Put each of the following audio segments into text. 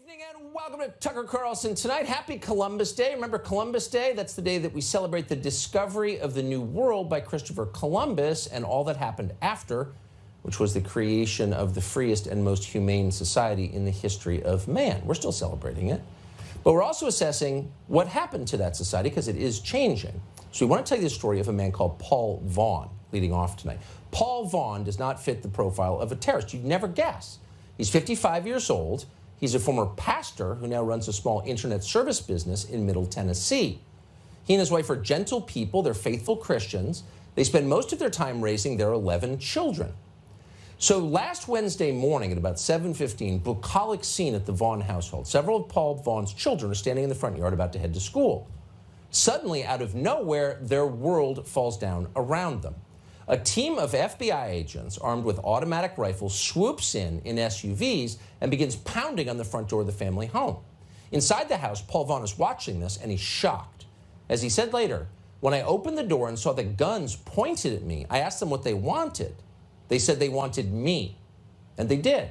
Evening and welcome to Tucker Carlson Tonight. Happy Columbus Day. Remember Columbus Day? That's the day that we celebrate the discovery of the New World by Christopher Columbus and all that happened after, which was the creation of the freest and most humane society in the history of man. We're still celebrating it. But we're also assessing what happened to that society because it is changing. So we want to tell you the story of a man called Paul Vaughn leading off tonight. Paul Vaughn does not fit the profile of a terrorist. You'd never guess. He's 55 years old. He's a former pastor who now runs a small internet service business in Middle Tennessee. He and his wife are gentle people. They're faithful Christians. They spend most of their time raising their 11 children. So last Wednesday morning at about 7:15, bucolic scene at the Vaughn household. Several of Paul Vaughn's children are standing in the front yard about to head to school. Suddenly, out of nowhere, their world falls down around them. A team of FBI agents armed with automatic rifles swoops in SUVs and begins pounding on the front door of the family home. Inside the house, Paul Vaughn is watching this and he's shocked. As he said later, when I opened the door and saw the guns pointed at me, I asked them what they wanted. They said they wanted me, and they did.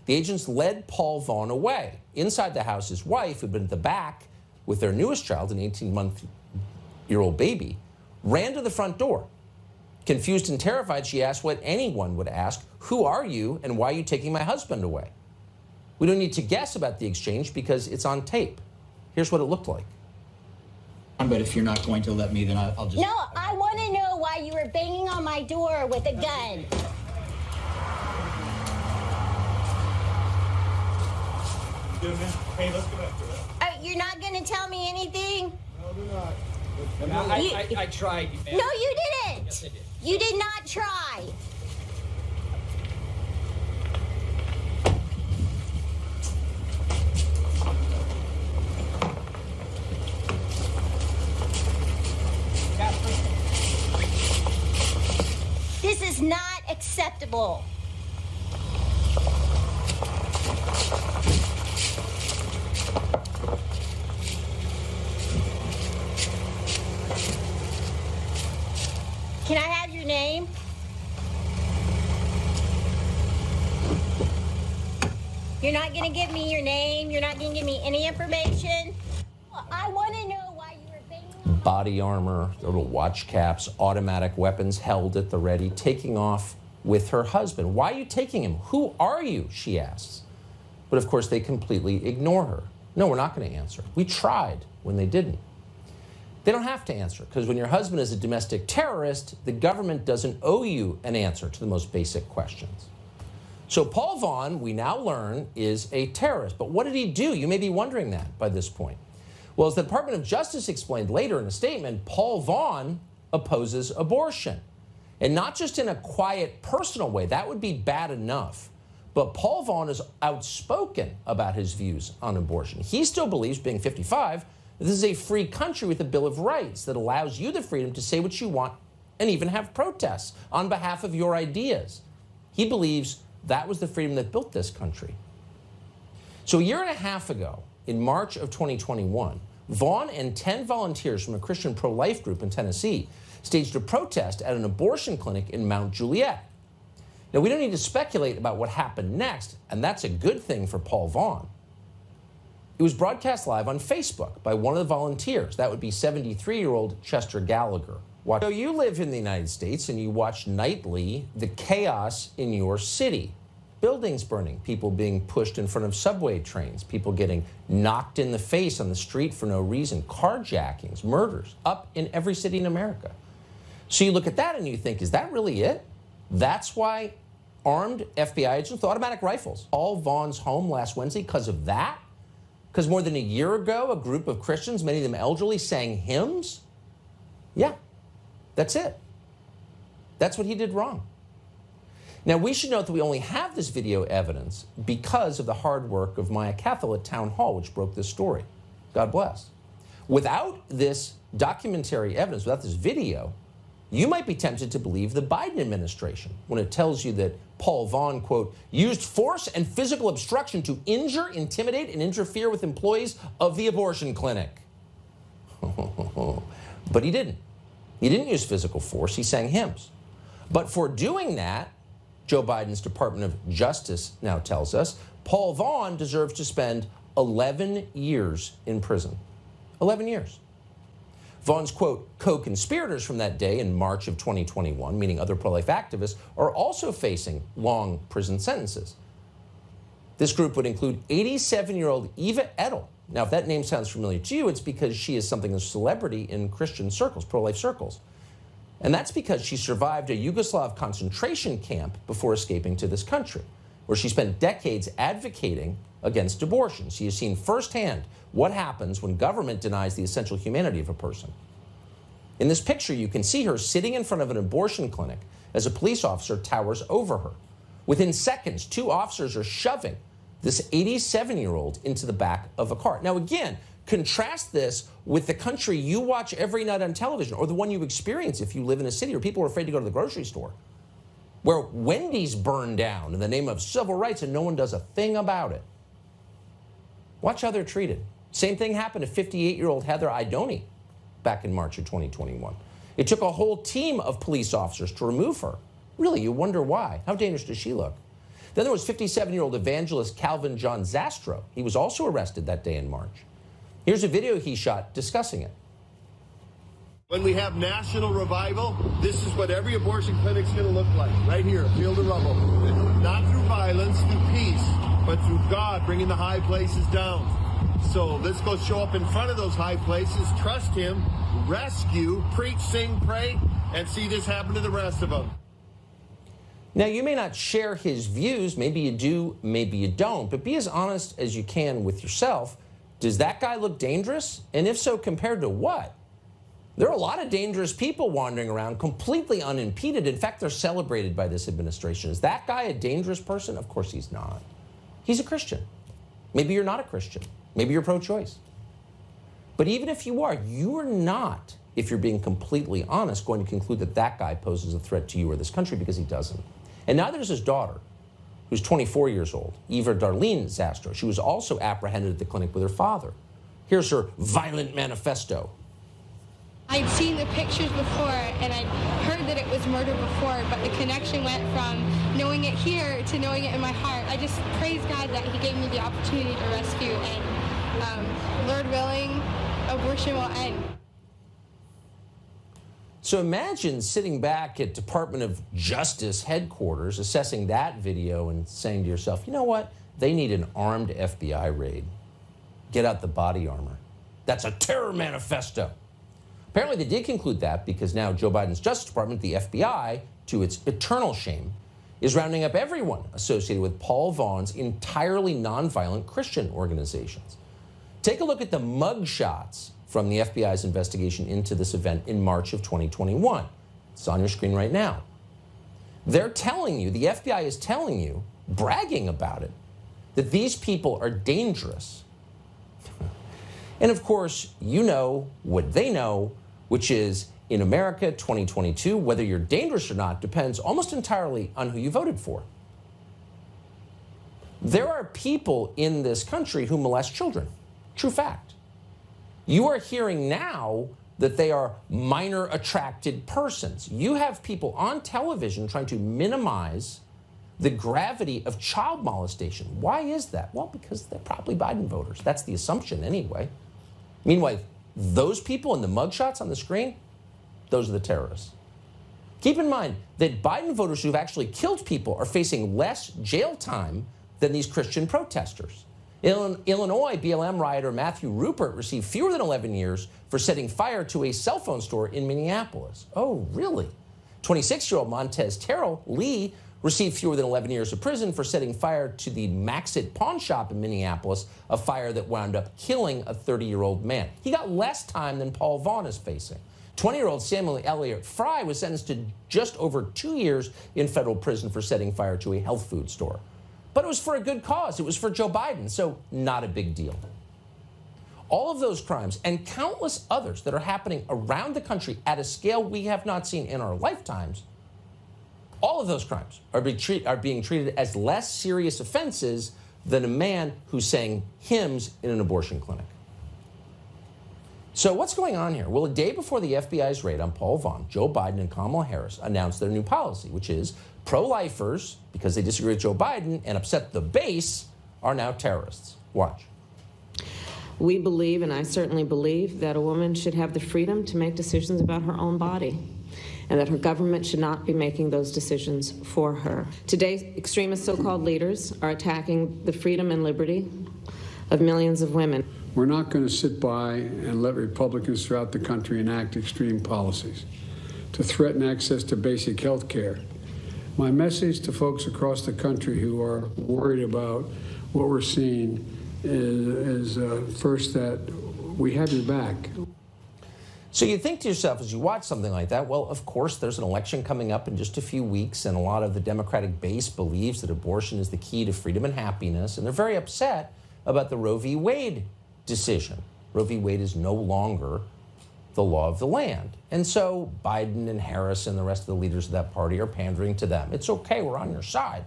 The agents led Paul Vaughn away. Inside the house, his wife, who'd been at the back with their newest child, an 18-month-old baby, ran to the front door. Confused and terrified, she asked what anyone would ask, who are you and why are you taking my husband away? We don't need to guess about the exchange because it's on tape. Here's what it looked like. But if you're not going to let me, then I'll just... No, I want to know why you were banging on my door with a gun. Good, man. Hey, let's go back to that. You're not going to tell me anything? No, we're not. I tried. No, you didn't. Yes, I did. You did not try. This is not acceptable. Can I have your name? You're not going to give me your name? You're not going to give me any information? I want to know why you were banging on my... Body armor, little watch caps, automatic weapons held at the ready, taking off with her husband. Why are you taking him? Who are you? She asks. But of course, they completely ignore her. No, we're not going to answer. We tried when they didn't. They don't have to answer, because when your husband is a domestic terrorist, the government doesn't owe you an answer to the most basic questions. So Paul Vaughn, we now learn, is a terrorist. But what did he do? You may be wondering that by this point. Well, as the Department of Justice explained later in a statement, Paul Vaughn opposes abortion. And not just in a quiet, personal way. That would be bad enough. But Paul Vaughn is outspoken about his views on abortion. He still believes, being 55, this is a free country with a Bill of Rights that allows you the freedom to say what you want and even have protests on behalf of your ideas. He believes that was the freedom that built this country. So a year and a half ago, in March of 2021, Vaughn and 10 volunteers from a Christian pro-life group in Tennessee staged a protest at an abortion clinic in Mount Juliet. Now, we don't need to speculate about what happened next, and that's a good thing for Paul Vaughn. It was broadcast live on Facebook by one of the volunteers. That would be 73-year-old Chester Gallagher. So you live in the United States and you watch nightly the chaos in your city. Buildings burning, people being pushed in front of subway trains, people getting knocked in the face on the street for no reason, carjackings, murders, up in every city in America. So you look at that and you think, is that really it? That's why armed FBI agents with automatic rifles Paul Vaughn's home last Wednesday because of that? Because more than a year ago, a group of Christians, many of them elderly, sang hymns? Yeah, that's it. That's what he did wrong. Now, we should note that we only have this video evidence because of the hard work of Maya Cathell at Town Hall, which broke this story. God bless. Without this documentary evidence, without this video, you might be tempted to believe the Biden administration when it tells you that Paul Vaughn, quote, used force and physical obstruction to injure, intimidate, and interfere with employees of the abortion clinic. But he didn't. He didn't use physical force. He sang hymns. But for doing that, Joe Biden's Department of Justice now tells us Paul Vaughn deserves to spend 11 years in prison. 11 years. Vaughn's, quote, co-conspirators from that day in March of 2021, meaning other pro-life activists, are also facing long prison sentences. This group would include 87-year-old Eva Edel. Now, if that name sounds familiar to you, it's because she is something of a celebrity in Christian circles, pro-life circles. And that's because she survived a Yugoslav concentration camp before escaping to this country, where she spent decades advocating against abortion. She has seen firsthand what happens when government denies the essential humanity of a person. In this picture, you can see her sitting in front of an abortion clinic as a police officer towers over her. Within seconds, 2 officers are shoving this 87-year-old into the back of a car. Now, again, contrast this with the country you watch every night on television, or the one you experience if you live in a city, or people are afraid to go to the grocery store, where Wendy's burned down in the name of civil rights and no one does a thing about it. Watch how they're treated. Same thing happened to 58-year-old Heather Idoni back in March of 2021. It took a whole team of police officers to remove her. Really, you wonder why. How dangerous does she look? Then there was 57-year-old evangelist Calvin John Zastro. He was also arrested that day in March. Here's a video he shot discussing it. When we have national revival, this is what every abortion clinic's going to look like. Right here, a field of rubble. Not through violence, through peace, but through God bringing the high places down. So let's go show up in front of those high places, trust Him, rescue, preach, sing, pray, and see this happen to the rest of them. Now, you may not share his views. Maybe you do, maybe you don't. But be as honest as you can with yourself. Does that guy look dangerous? And if so, compared to what? There are a lot of dangerous people wandering around completely unimpeded. In fact, they're celebrated by this administration. Is that guy a dangerous person? Of course he's not. He's a Christian. Maybe you're not a Christian. Maybe you're pro-choice. But even if you are not, if you're being completely honest, going to conclude that that guy poses a threat to you or this country, because he doesn't. And now there's his daughter, who's 24 years old, Eva Darlene Zastro. She was also apprehended at the clinic with her father. Here's her violent manifesto. I'd seen the pictures before, and I'd heard that it was murder before, but the connection went from knowing it here to knowing it in my heart. I just praise God that He gave me the opportunity to rescue, and Lord willing, abortion will end. So imagine sitting back at Department of Justice headquarters, assessing that video and saying to yourself, you know what? They need an armed FBI raid. Get out the body armor. That's a terror manifesto. Apparently they did conclude that, because now Joe Biden's Justice Department, the FBI, to its eternal shame, is rounding up everyone associated with Paul Vaughn's entirely nonviolent Christian organizations. Take a look at the mugshots from the FBI's investigation into this event in March of 2021. It's on your screen right now. They're telling you, the FBI is telling you, bragging about it, that these people are dangerous. And of course, you know what they know, which is in America 2022, whether you're dangerous or not depends almost entirely on who you voted for. There are people in this country who molest children. True fact. You are hearing now that they are minor attracted persons. You have people on television trying to minimize the gravity of child molestation. Why is that? Well, because they're probably Biden voters. That's the assumption anyway. Meanwhile, those people in the mugshots on the screen, those are the terrorists. Keep in mind that Biden voters who've actually killed people are facing less jail time than these Christian protesters. Illinois BLM rioter Matthew Rupert received fewer than 11 years for setting fire to a cell phone store in Minneapolis. Oh, really? 26-year-old Montez Terrell Lee received fewer than 11 years of prison for setting fire to the Maxit pawn shop in Minneapolis, a fire that wound up killing a 30-year-old man. He got less time than Paul Vaughn is facing. 20-year-old Samuel Elliott Fry was sentenced to just over 2 years in federal prison for setting fire to a health food store. But it was for a good cause. It was for Joe Biden, so not a big deal. All of those crimes and countless others that are happening around the country at a scale we have not seen in our lifetimes, all of those crimes are being treated as less serious offenses than a man who sang hymns in an abortion clinic. So what's going on here? Well, a day before the FBI's raid on Paul Vaughn, Joe Biden and Kamala Harris announced their new policy, which is pro-lifers, because they disagree with Joe Biden and upset the base, are now terrorists. Watch. We believe, and I certainly believe, that a woman should have the freedom to make decisions about her own body, and that her government should not be making those decisions for her. Today, extremist so-called leaders are attacking the freedom and liberty of millions of women. We're not going to sit by and let Republicans throughout the country enact extreme policies to threaten access to basic health care. My message to folks across the country who are worried about what we're seeing is first, that we have your back. So you think to yourself as you watch something like that, well, of course, there's an election coming up in just a few weeks, and a lot of the Democratic base believes that abortion is the key to freedom and happiness, and they're very upset about the Roe v. Wade decision. Roe v. Wade is no longer the law of the land. And so Biden and Harris and the rest of the leaders of that party are pandering to them. It's okay, we're on your side.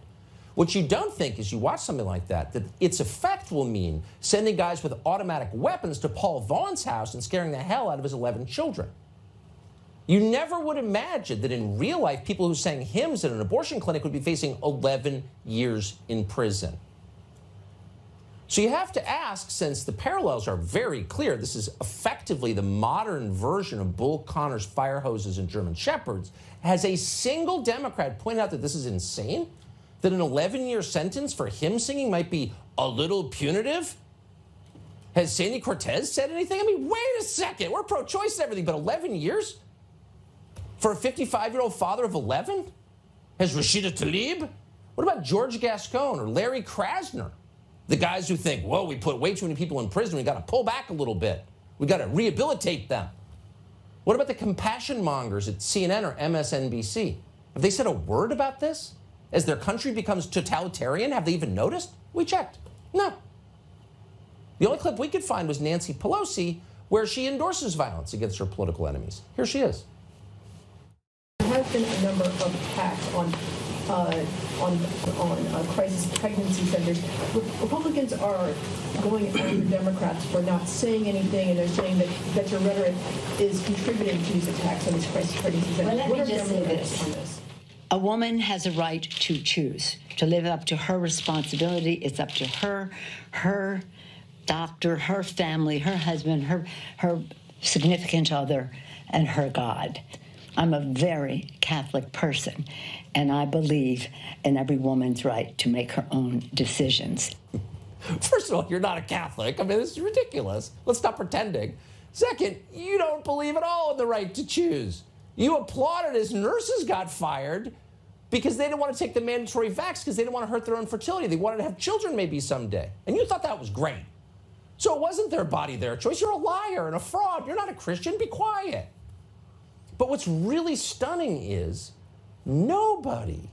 What you don't think is you watch something like that its effect will mean sending guys with automatic weapons to Paul Vaughn's house and scaring the hell out of his 11 children. You never would imagine that in real life, people who sang hymns at an abortion clinic would be facing 11 years in prison. So you have to ask, since the parallels are very clear, this is effectively the modern version of Bull Connor's fire hoses and German shepherds, has a single Democrat pointed out that this is insane? That an 11-year sentence for hymn singing might be a little punitive? Has Sandy Cortez said anything? I mean, wait a second, we're pro-choice and everything, but 11 years? For a 55-year-old father of 11? Has Rashida Tlaib? What about George Gascon or Larry Krasner? The guys who think, whoa, we put way too many people in prison, we got to pull back a little bit. We got to rehabilitate them. What about the compassion mongers at CNN or MSNBC? Have they said a word about this? As their country becomes totalitarian, have they even noticed? We checked. No. The only clip we could find was Nancy Pelosi, where she endorses violence against her political enemies. Here she is. There has been a number of attacks on crisis pregnancy centers. Republicans are going after Democrats for not saying anything, and they're saying that your rhetoric is contributing to these attacks on these crisis pregnancy centers. Well, let me just say this. A woman has a right to choose, to live up to her responsibility. It's up to her doctor, her family, her husband, her significant other, and her God. I'm a very Catholic person, and I believe in every woman's right to make her own decisions. First of all, you're not a Catholic. I mean, this is ridiculous. Let's stop pretending. Second, you don't believe at all in the right to choose. You applauded as nurses got fired because they didn't want to take the mandatory vax because they didn't want to hurt their own fertility. They wanted to have children maybe someday. And you thought that was great. So it wasn't their body, their choice. You're a liar and a fraud. You're not a Christian. Be quiet. But what's really stunning is nobody,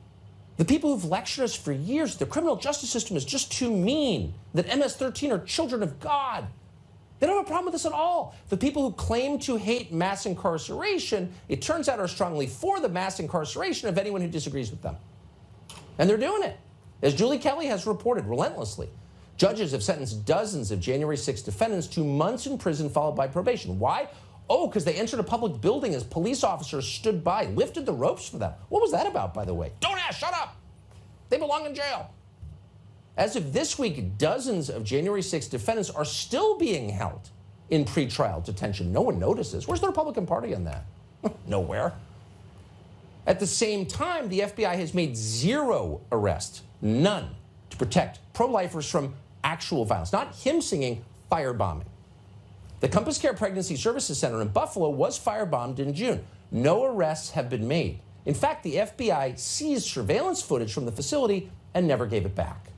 the people who've lectured us for years, the criminal justice system is just too mean, that MS-13 are children of God. They don't have a problem with this at all. The people who claim to hate mass incarceration, it turns out are strongly for the mass incarceration of anyone who disagrees with them. And they're doing it. As Julie Kelly has reported relentlessly, judges have sentenced dozens of January 6 defendants to months in prison followed by probation. Why? Oh, because they entered a public building as police officers stood by, lifted the ropes for them. What was that about, by the way? Don't ask, shut up. They belong in jail. As of this week, dozens of January 6 defendants are still being held in pretrial detention. No one notices. Where's the Republican Party on that? Nowhere. At the same time, the FBI has made 0 arrests, none, to protect pro-lifers from actual violence, not hymn singing, firebombing. The Compass Care Pregnancy Services Center in Buffalo was firebombed in June. No arrests have been made. In fact, the FBI seized surveillance footage from the facility and never gave it back.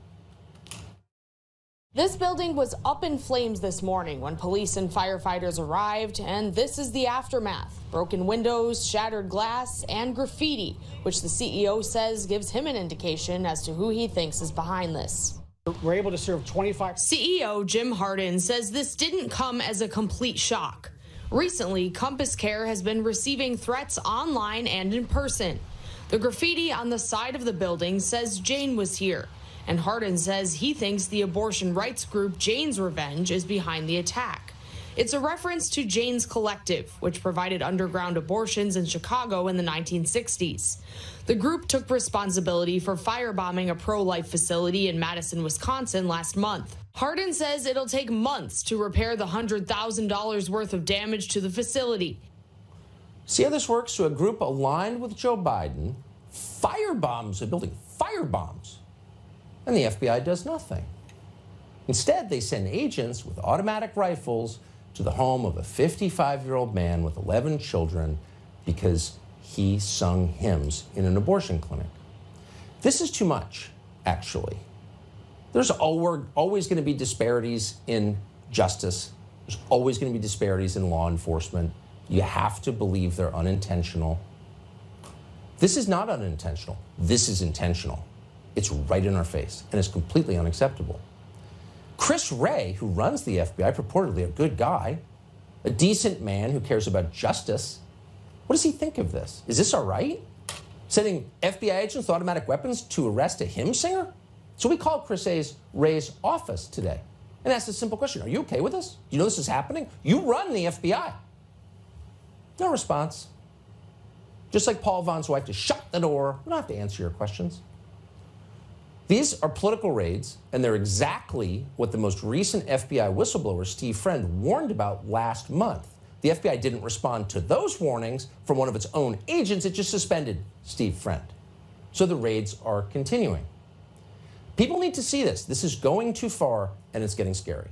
This building was up in flames this morning when police and firefighters arrived, and this is the aftermath. Broken windows, shattered glass, and graffiti, which the CEO says gives him an indication as to who he thinks is behind this. We're able to serve 25. CEO Jim Hardin says this didn't come as a complete shock. Recently, Compass Care has been receiving threats online and in person. The graffiti on the side of the building says Jane was here, and Hardin says he thinks the abortion rights group Jane's Revenge is behind the attack. It's a reference to Jane's Collective, which provided underground abortions in Chicago in the 1960s. The group took responsibility for firebombing a pro-life facility in Madison, Wisconsin last month. Hardin says it'll take months to repair the $100,000 worth of damage to the facility. See how this works? So a group aligned with Joe Biden firebombs a building, firebombs, and the FBI does nothing. Instead, they send agents with automatic rifles to the home of a 55-year-old man with 11 children because he sung hymns in an abortion clinic. This is too much, actually. There's always going to be disparities in justice. There's always going to be disparities in law enforcement. You have to believe they're unintentional. This is not unintentional. This is intentional. It's right in our face, and it's completely unacceptable. Chris Wray, who runs the FBI, purportedly a good guy, a decent man who cares about justice, what does he think of this? Is this all right? Sending FBI agents with automatic weapons to arrest a hymn singer? So we called Chris Wray's office today and asked a simple question. Are you okay with this? Do you know this is happening? You run the FBI. No response. Just like Paul Vaughn's wife, to shut the door. We don't have to answer your questions. These are political raids, and they're exactly what the most recent FBI whistleblower, Steve Friend, warned about last month. The FBI didn't respond to those warnings from one of its own agents. It just suspended Steve Friend. So the raids are continuing. People need to see this. This is going too far, and it's getting scary.